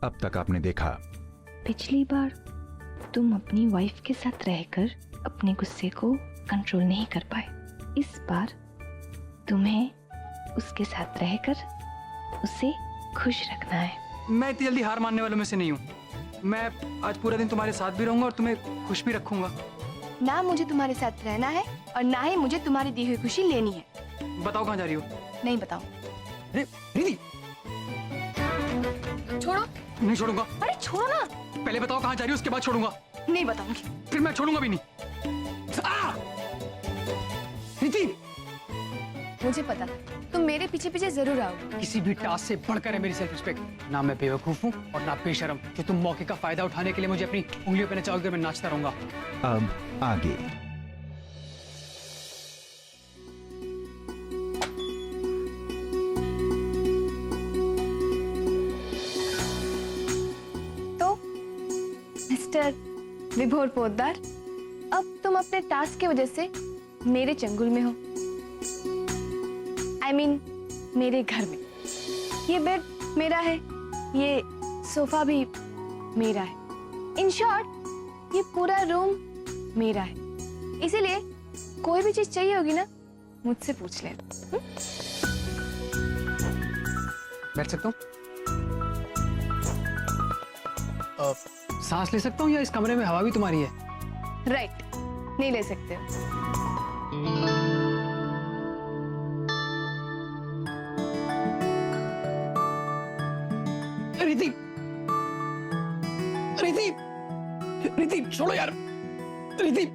अब तक आपने देखा? पिछली बार तुम अपनी वाइफ के साथ रहकर अपने गुस्से को कंट्रोल नहीं कर पाए। इस बार तुम्हें उसके साथ रहकर उसे खुश रखना है। मैं इतनी जल्दी हार मानने वालों में से नहीं हूँ। मैं आज पूरा दिन तुम्हारे साथ भी रहूंगा और तुम्हें खुश भी रखूंगा। ना मुझे तुम्हारे साथ रहना है और ना ही मुझे तुम्हारी दी हुई खुशी लेनी है। बताओ कहाँ जा रही हो? नहीं बताऊं। अरे रिद्धि, छोड़ो। नहीं छोड़ूंगा। अरे छोड़ो ना। पहले बताओ कहाँ जा रही हो, उसके बाद छोड़ूंगा। नहीं बताऊंगी। फिर मैं छोड़ूंगा भी नहीं। रिद्धि, मुझे पता तुम मेरे पीछे पीछे जरूर आओगे। किसी भी टास्क से बढ़कर है मेरी सेल्फ रिस्पेक्ट। ना मैं बेवकूफ हूँ और ना बेशरम कि तुम मौके का फायदा उठाने के लिए मुझे अपनी उंगलियों पे नचाओगे। मैं नाचता रहूंगा। अब आगे। तो मिस्टर विभोर पोद्दार, अब तुम अपने टास्क की वजह से मेरे चंगुल में हो। I mean, मेरे घर में। ये बेड मेरा है, ये सोफा भी मेरा है। इन शॉर्ट ये पूरा रूम मेरा है। इसीलिए कोई भी चीज चाहिए होगी ना, मुझसे पूछ लेना। बैठ सकता हूँ? सांस ले सकता हूँ या इस कमरे में हवा भी तुम्हारी है? राइट, नहीं ले सकते हो। रिद्धि, रिद्धि, रिद्धि छोड़ो यार। रिद्धि,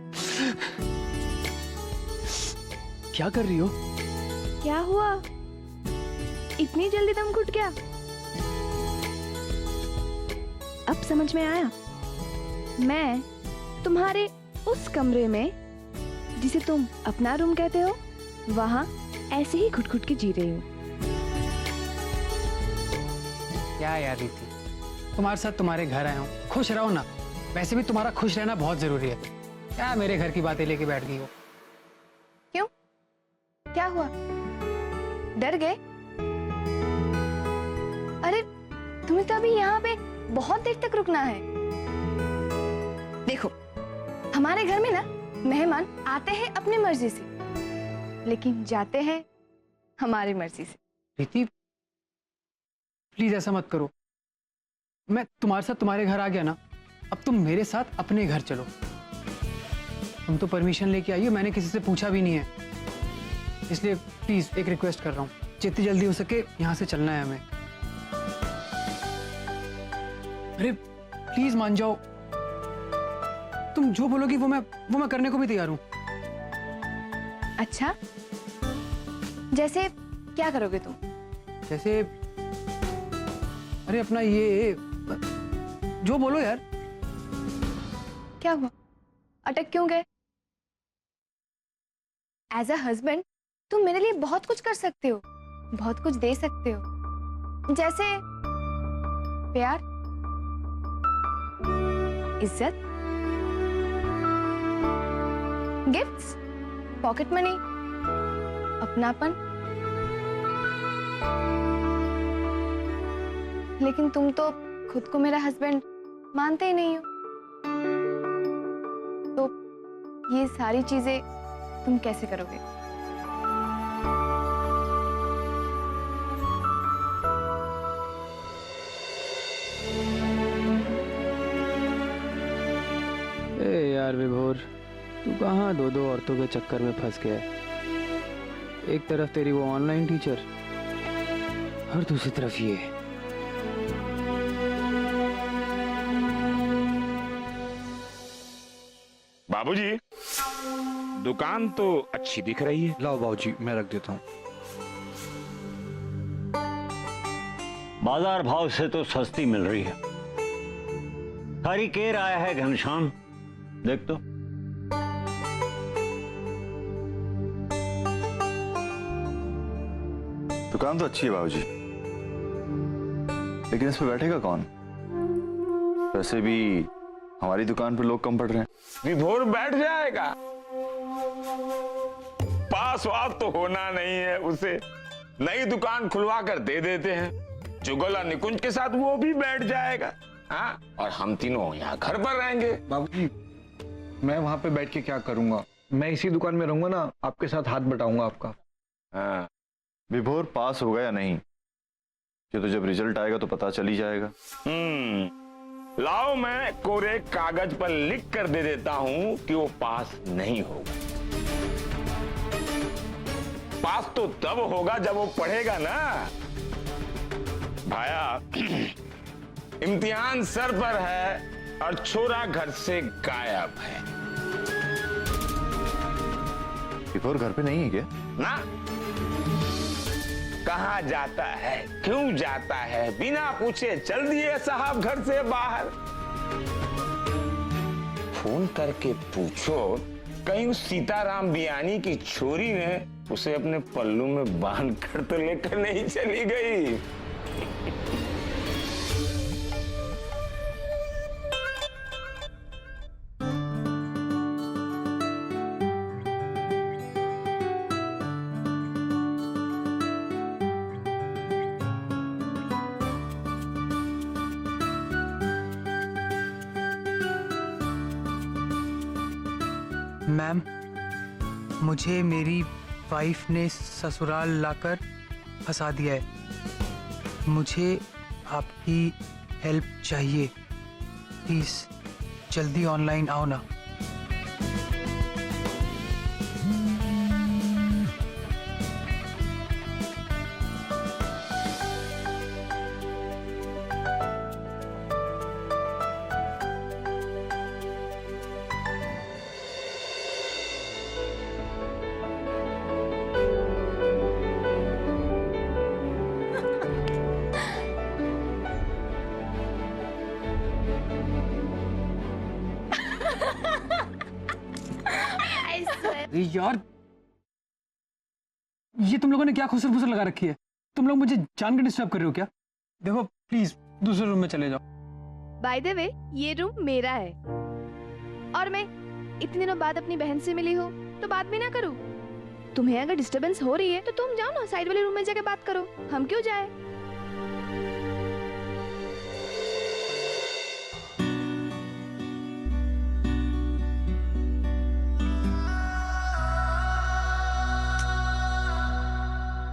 क्या कर रही हो? क्या हुआ? इतनी जल्दी दम घुट गया? अब समझ में आया। मैं तुम्हारे उस कमरे में जिसे तुम अपना रूम कहते हो, वहां ऐसे ही घुट घुट के जी रही हूँ। क्या यार रिद्धि, तुम्हारे साथ तुम्हारे घर आया हूँ, खुश रहो ना। वैसे भी तुम्हारा खुश रहना बहुत जरूरी है। क्या मेरे घर की बातें लेके बैठ गई हो? क्यों? क्या हुआ? डर गए? अरे तुम्हें तो अभी यहाँ पे बहुत देर तक रुकना है। देखो, हमारे घर में ना मेहमान आते हैं अपनी मर्जी से, लेकिन जाते हैं हमारी मर्जी से। रिद्धि, प्लीज ऐसा मत करो। मैं तुम्हारे साथ तुम्हारे घर आ गया ना, अब तुम मेरे साथ अपने घर चलो। तुम तो परमिशन लेके आई हो, मैंने किसी से पूछा भी नहीं है। इसलिए प्लीज एक रिक्वेस्ट कर रहा हूँ, जितनी जल्दी हो सके यहाँ से चलना है हमें। अरे प्लीज मान जाओ। तुम जो बोलोगी वो मैं करने को भी तैयार हूँ। अच्छा, जैसे क्या करोगे तुम? जैसे, अरे अपना ये जो बोलो यार। क्या हुआ? अटक क्यों गए? एज अ हस्बैंड तुम मेरे लिए बहुत कुछ कर सकते हो, बहुत कुछ दे सकते हो। जैसे प्यार, इज्जत, गिफ्ट्स, पॉकेट मनी, अपनापन। लेकिन तुम तो खुद को मेरा हस्बैंड मानते ही नहीं हो। तो ये सारी चीजें तुम कैसे करोगे? ए यार विभोर, तू कहाँ दो दो औरतों के चक्कर में फंस गया है? एक तरफ तेरी वो ऑनलाइन टीचर और दूसरी तरफ ये। बाबूजी, दुकान तो अच्छी दिख रही है। लाओ बाबूजी, मैं रख देता हूँ। बाजार भाव से तो सस्ती मिल रही है। हरी केर आया है घनश्याम, देख तो। दुकान तो अच्छी है बाबूजी, लेकिन इस पे बैठेगा कौन? वैसे भी हमारी दुकान पर लोग कम पड़ रहे हैं। विभोर बैठ जाएगा, पास वास तो होना नहीं है उसे, नई दुकान खुलवा कर दे देते हैं। जुगल और निकुंज के साथ वो भी बैठ जाएगा। हाँ, और हम तीनों यहाँ घर पर रहेंगे। बाबूजी, मैं वहां पे बैठ के क्या करूंगा? मैं इसी दुकान में रहूंगा ना, आपके साथ हाथ बटाऊंगा आपका। हाँ। विभोर पास होगा या नहीं, ये तो जब रिजल्ट आएगा तो पता चल ही जाएगा। लाओ, मैं कोरे कागज पर लिख कर दे देता हूं कि वो पास नहीं होगा। पास तो तब होगा जब वो पढ़ेगा ना। भाया, इम्तिहान सर पर है और छोरा घर से गायब है। विभोर घर पे नहीं है क्या? ना, कहाँ जाता है, क्यों जाता है, बिना पूछे चल दिए साहब घर से बाहर। फोन करके पूछो, कहीं उस सीताराम बियानी की छोरी ने उसे अपने पल्लू में बांध कर तो लेकर नहीं चली गई। मैम, मुझे मेरी वाइफ ने ससुराल लाकर फंसा दिया है। मुझे आपकी हेल्प चाहिए। प्लीज जल्दी ऑनलाइन आओ ना। अरे यार, ये तुम लोगों ने क्या खुसर फुसर लगा रखी है? तुम लोग मुझे जान के डिस्टर्ब कर रहे हो क्या? देखो प्लीज दूसरे रूम में चले जाओ। बाय द वे, ये रूम मेरा है और मैं इतने दिनों बाद अपनी बहन से मिली हूँ तो बात भी ना करूँ। तुम्हें अगर डिस्टरबेंस हो रही है तो तुम जाओ ना, साइड वाले रूम में जाके बात करो, हम क्यों जाए।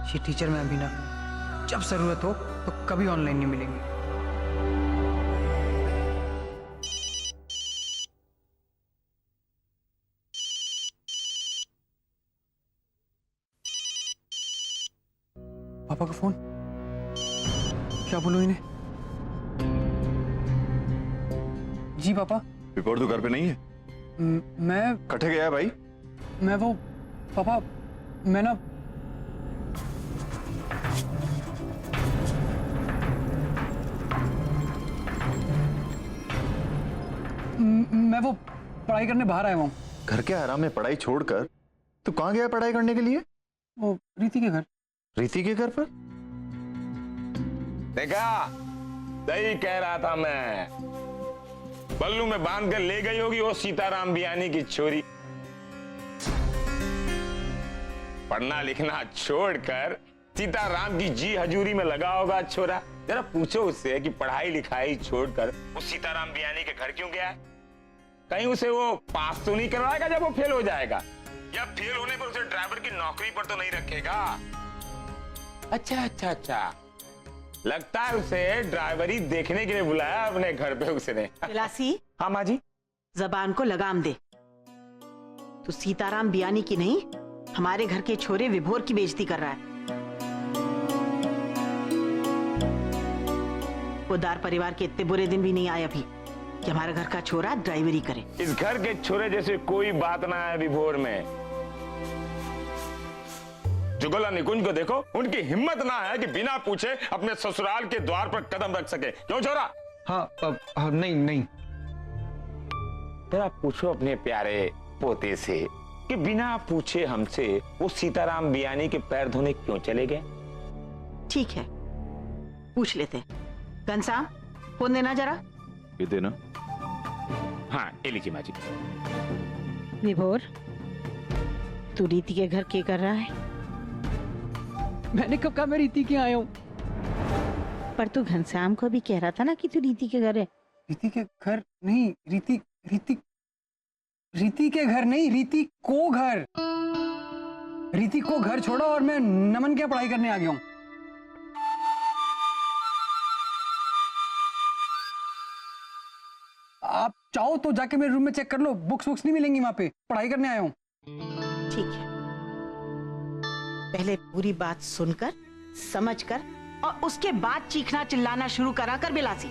ये टीचर मैम भी ना, जब जरूरत हो तो कभी ऑनलाइन नहीं मिलेंगी। पापा का फोन, क्या बोलूं इन्हें? जी पापा। विभोर तो घर पे नहीं है। मैं कटे गया है भाई। मैं वो पापा, मैं ना मैं वो पढ़ाई करने बाहर आया हूँ। घर के आराम में पढ़ाई छोड़कर तू कहाँ गया पढ़ाई करने के लिए? वो रीति के घर। रीति के घर पर? देखा, सही कह रहा था मैं। पल्लू में बांध कर ले गई होगी वो सीताराम बियानी की छोरी। पढ़ना लिखना छोड़कर सीताराम की जी हजूरी में लगा होगा छोरा। जरा पूछो उससे कि पढ़ाई लिखाई छोड़कर वो सीताराम बियानी के घर क्यों गया है? कहीं उसे वो पास तो नहीं करवाएगा जब वो फेल हो जाएगा, या फेल होने पर उसे ड्राइवर की नौकरी पर तो नहीं रखेगा? अच्छा अच्छा अच्छा, लगता है उसे ड्राइवरी देखने के लिए बुलाया अपने घर पे उसने। विलासी, हाँ माँ जी। जबान को लगाम दे। तू सीताराम बियानी की नहीं, हमारे घर के छोरे विभोर की बेइज्जती कर रहा है। उदार परिवार के इतने बुरे दिन भी नहीं आए अभी कि हमारे घर का छोरा ड्राइवरी करे। इस घर के छोरे जैसे कोई बात ना है विभोर में। जुगल और निकुंज को देखो, उनकी हिम्मत ना है कि बिना पूछे अपने ससुराल के द्वार पर कदम रख सके। क्यों छोरा? हाँ, नहीं नहीं। जरा पूछो अपने प्यारे पोते से कि बिना पूछे हमसे वो सीताराम बियानी के पैर धोने क्यों चले गए? ठीक है, पूछ लेते। घनश्याम, फोन देना जरा। ये देना। हाँ, ये लीजिए माँ जी। विभोर, तू रीति के घर क्या कर रहा है? मैंने कब कहा मैं रीति के आया हूँ? पर तू घनश्याम को भी कह रहा था ना कि तू रीति के घर है। रीति के घर नहीं, रीति रीति रीति के घर नहीं, रीति को घर। रीति को घर छोड़ो और मैं नमन के यहाँ पढ़ाई करने आ गया हूँ। आप चाहो तो जाके मेरे रूम में चेक कर लो, बुक्स नहीं मिलेंगी वहां पे, पढ़ाई करने आया हूँ। ठीक है, पहले पूरी बात सुनकर समझकर और उसके बाद चीखना चिल्लाना शुरू करा कर बिलासी।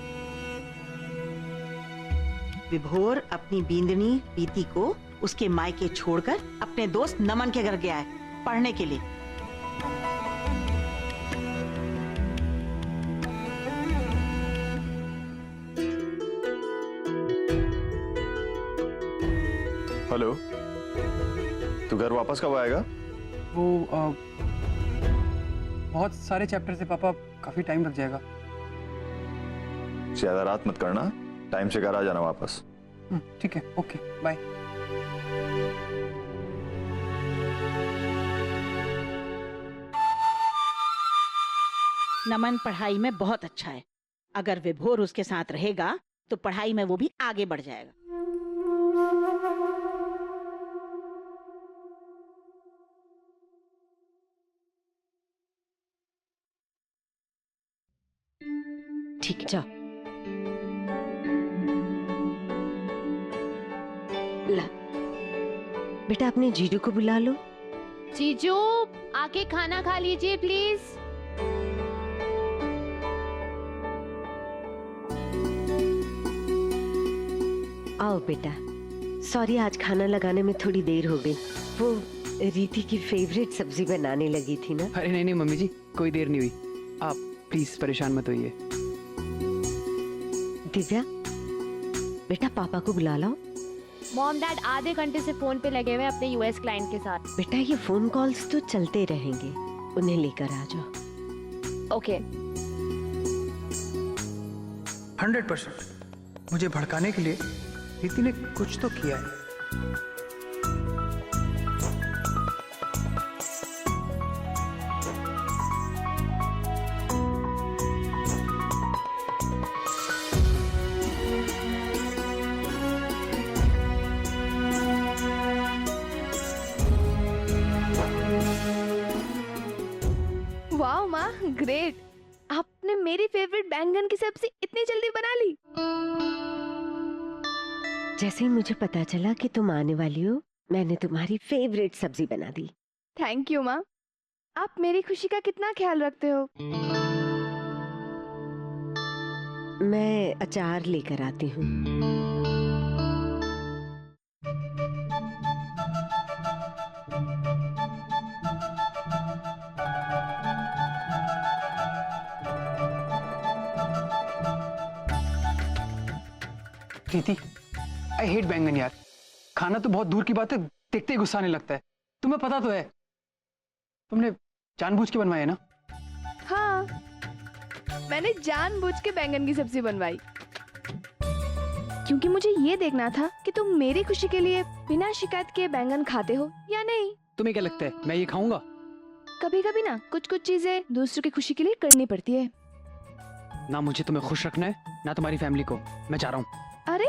विभोर अपनी बींदनी रीति को उसके मायके छोड़कर अपने दोस्त नमन के घर गया है पढ़ने के लिए। हेलो, तू घर वापस कब आएगा? वो बहुत सारे चैप्टर से पापा, काफी टाइम लग जाएगा। ज्यादा रात मत करना, टाइम से घर आ जाना वापस। ठीक है, ओके, बाय। नमन पढ़ाई में बहुत अच्छा है, अगर विभोर उसके साथ रहेगा तो पढ़ाई में वो भी आगे बढ़ जाएगा। ठीक है, जाओ। ला बेटा, अपने जीजू को बुला लो। जीजू, आके खाना खा लीजिए प्लीज। आओ बेटा। सॉरी, आज खाना लगाने में थोड़ी देर हो गई। वो रीति की फेवरेट सब्जी बनाने लगी थी ना। अरे नहीं नहीं मम्मी जी, कोई देर नहीं हुई, आप प्लीज परेशान मत होइए। दिव्या, बेटा पापा को बुला लाओ। मॉम डैड आधे घंटे से फोन पे लगे हुए अपने यूएस क्लाइंट के साथ। बेटा ये फोन कॉल्स तो चलते रहेंगे, उन्हें लेकर आ जाओ। ओके। 100% मुझे भड़काने के लिए रीति ने कुछ तो किया है। वाह माँ, ग्रेट। आपने मेरी फेवरेट बैंगन की सब्जी इतनी जल्दी बना ली। जैसे ही मुझे पता चला कि तुम आने वाली हो, मैंने तुम्हारी फेवरेट सब्जी बना दी। थैंक यू माँ, आप मेरी खुशी का कितना ख्याल रखते हो। मैं अचार लेकर आती हूँ। प्रीति, आई हेट बैंगन यार। खाना तो बहुत दूर की बात है, देखते ही गुस्सा आने लगता है। तुम्हें पता तो है, तुमने जानबूझ के बनवाया ना। हाँ, मैंने जानबूझ के बैंगन की सब्जी बनवाई, क्योंकि मुझे ये देखना था कि तुम मेरी खुशी के लिए बिना शिकायत के बैंगन खाते हो या नहीं। तुम्हें क्या लगता है मैं ये खाऊंगा? कभी कभी ना कुछ कुछ चीजें दूसरों की खुशी के लिए करनी पड़ती है। ना मुझे तुम्हें खुश रखना है, ना तुम्हारी फैमिली को। मैं जा रहा हूँ। अरे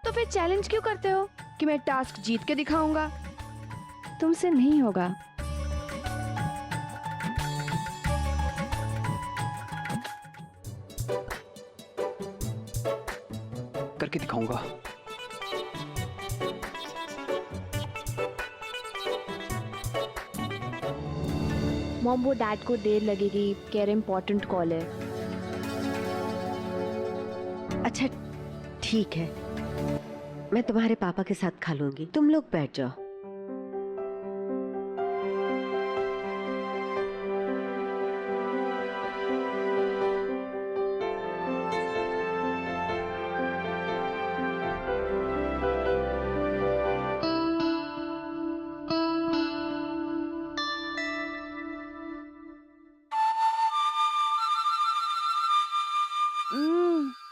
तो फिर चैलेंज क्यों करते हो कि मैं टास्क जीत के दिखाऊंगा? तुमसे नहीं होगा। करके दिखाऊंगा। मॉम, वो डैड को देर लगेगी, कह रहे इम्पोर्टेंट कॉल है। अच्छा ठीक है, मैं तुम्हारे पापा के साथ खा लूंगी, तुम लोग बैठ जाओ।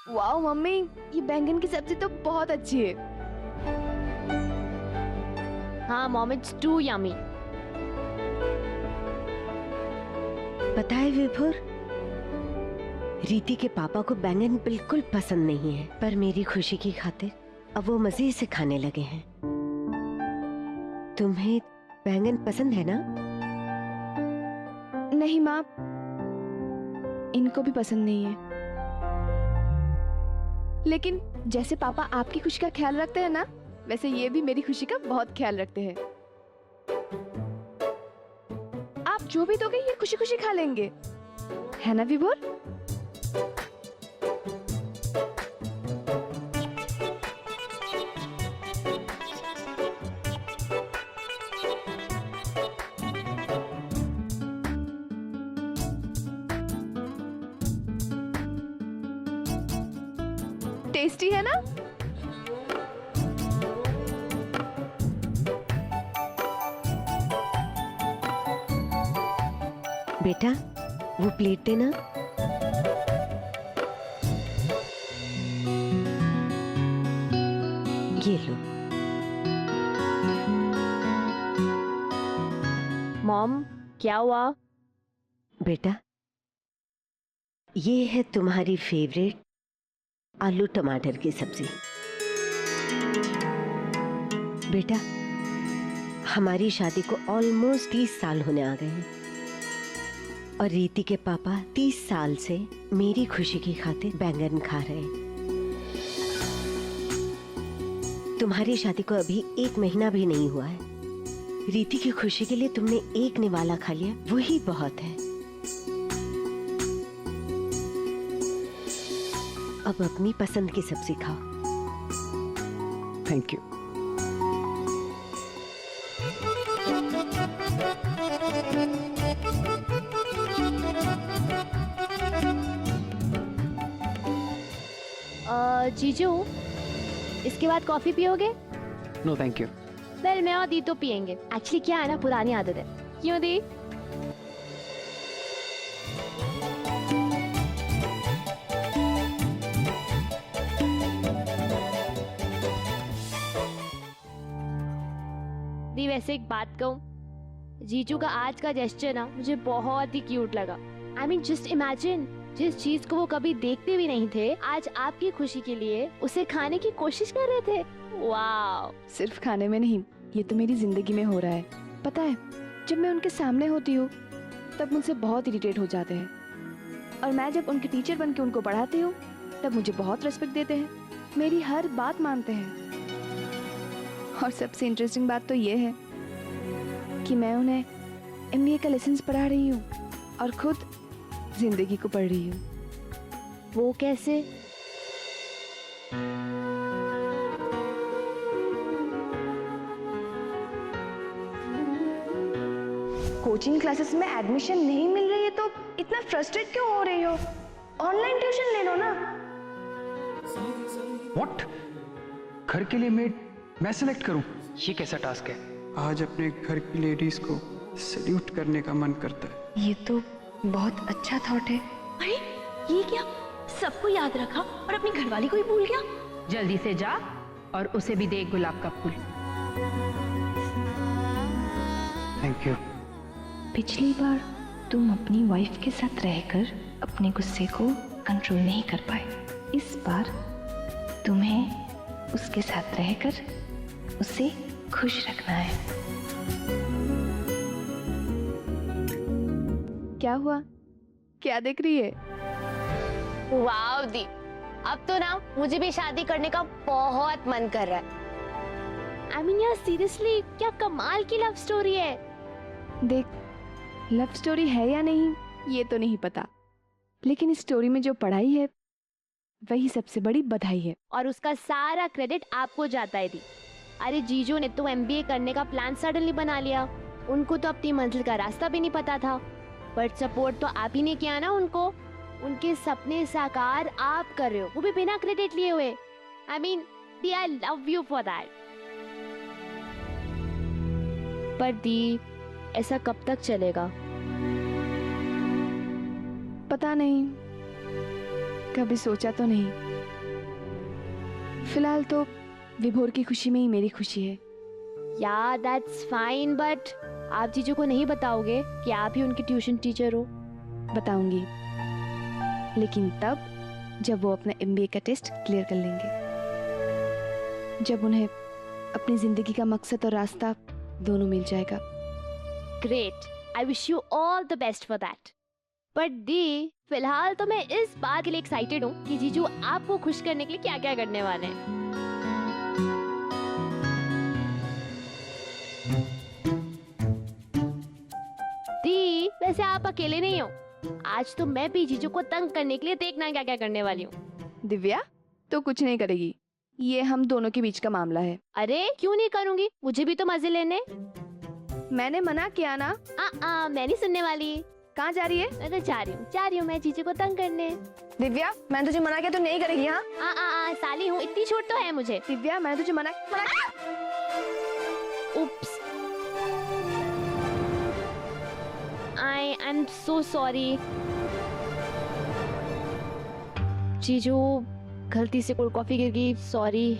वाओ मम्मी, ये बैंगन की सब्जी तो बहुत अच्छी है। हाँ मॉम, इट्स टू यमी। पता है विभोर, रीति के पापा को बैंगन बिल्कुल पसंद नहीं है, पर मेरी खुशी की खातिर अब वो मजे से खाने लगे हैं। तुम्हें बैंगन पसंद है ना? नहीं माँ, इनको भी पसंद नहीं है। लेकिन जैसे पापा आपकी खुशी का ख्याल रखते हैं ना, वैसे ये भी मेरी खुशी का बहुत ख्याल रखते हैं। आप जो भी दोगे ये खुशी खुशी खा लेंगे, है ना विभोर? टेस्टी है ना? बेटा वो प्लेट देना। ये लो। मॉम, क्या हुआ? बेटा ये है तुम्हारी फेवरेट आलू टमाटर की सब्जी। बेटा हमारी शादी को ऑलमोस्ट 30 साल होने आ गए हैं और रीति के पापा 30 साल से मेरी खुशी की खातिर बैंगन खा रहे हैं। तुम्हारी शादी को अभी 1 महीना भी नहीं हुआ है। रीति की खुशी के लिए तुमने 1 निवाला खा लिया, वही बहुत है। अब अपनी पसंद की सब्जी खाओ। Thank you. जीजू, इसके बाद कॉफी पियोगे? No thank you. वेल, मैं और दी तो पियेंगे। एक्चुअली क्या है ना, पुरानी आदत है। क्यों दी? दी वैसे एक बात कहूँ, जीजू का आज का जेस्चर ना मुझे बहुत ही क्यूट लगा। आई मीन जस्ट इमेजिन, जिस चीज को वो कभी देखते भी नहीं थे, आज आपकी खुशी के लिए उसे खाने की कोशिश कर रहे थे। वाव! सिर्फ खाने में नहीं, ये तो मेरी जिंदगी में हो रहा है। पता है, जब मैं उनके सामने होती हूँ तब मुझसे बहुत इरिटेट हो जाते हैं, और मैं जब उनके टीचर बन के उनको पढ़ाती हूँ तब मुझे बहुत रिस्पेक्ट देते हैं, मेरी हर बात मानते हैं। और सबसे इंटरेस्टिंग बात तो ये है कि मैं उन्हें MBA का लेसन पढ़ा रही हूँ और खुद जिंदगी को पढ़ रही हूँ। वो कैसे? कोचिंग क्लासेस में एडमिशन नहीं मिल रही है तो इतना फ्रस्ट्रेट क्यों हो रही हो? ऑनलाइन ट्यूशन ले लो ना। व्हाट? घर के लिए मेड मैं सिलेक्ट करूं? ये कैसा टास्क है? आज अपने घर की लेडीज को सैल्यूट करने का मन करता है। ये तो बहुत अच्छा थॉट है। अरे ये क्या, सबको याद रखा और अपनी घरवाली को ही भूल गया। जल्दी से जा और उसे भी दे एक गुलाब का फूल। Thank you. पिछली बार तुम अपनी वाइफ के साथ रहकर अपने गुस्से को कंट्रोल नहीं कर पाए। इस बार तुम्हें उसके साथ रहकर उसे खुश रखना है। क्या हुआ? क्या देख रही है? वाव दी, अब तो ना मुझे भी शादी करने का बहुत मन कर रहा है। आई मीन यार सीरियसली, क्या कमाल की लव स्टोरी है। देख, लव स्टोरी है या नहीं ये तो नहीं पता, लेकिन इस स्टोरी में जो पढ़ाई है वही सबसे बड़ी बधाई है। और उसका सारा क्रेडिट आपको जाता है दी। अरे जीजू ने तो MBA करने का प्लान सडनली बना लिया। उनको तो अपनी मंजिल का रास्ता भी नहीं पता था, बट सपोर्ट तो आप ही ने किया ना उनको। उनके सपने साकार आप कर रहे हो, वो भी बिना क्रेडिट लिए हुए। I mean the, I love you for that. पर दी, ऐसा कब तक चलेगा? पता नहीं, कभी सोचा तो नहीं। फिलहाल तो विभोर की खुशी में ही मेरी खुशी है। या दैट्स फाइन, बट आप जीजू को नहीं बताओगे कि आप ही उनकी ट्यूशन टीचर हो? बताऊंगी, लेकिन तब जब वो अपना MBA का टेस्ट क्लियर कर लेंगे, जब उन्हें अपनी जिंदगी का मकसद और रास्ता दोनों मिल जाएगा। Great, I wish you all the best for that. But the, फिलहाल तो मैं इस बात के लिए एक्साइटेड हूँ कि जीजू आपको खुश करने के लिए क्या क्या करने वाले हैं। दी, वैसे आप अकेले नहीं हो, आज तो मैं भी जीजू को तंग करने के लिए देखना क्या क्या करने वाली हूँ। दिव्या तो कुछ नहीं करेगी, ये हम दोनों के बीच का मामला है। अरे क्यों नहीं करूँगी, मुझे भी तो मजे लेने। मैंने मना किया ना। मैं नहीं सुनने वाली। कहाँ जा रही है? मैं तो जा रही हूँ मैं जीजू को तंग करने। दिव्या, मैंने तुझे मना किया तो नहीं करेगी? हाँ साली हूँ, इतनी छूट तो है मुझे। दिव्या, मैंने तुझे मना उप्स, आई एम सो सॉरी जीजू, गलती से कोल्ड कॉफी गिर गई, सॉरी।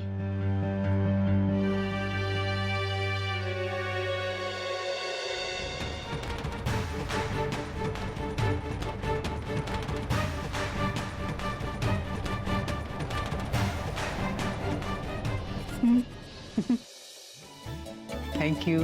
Thank you.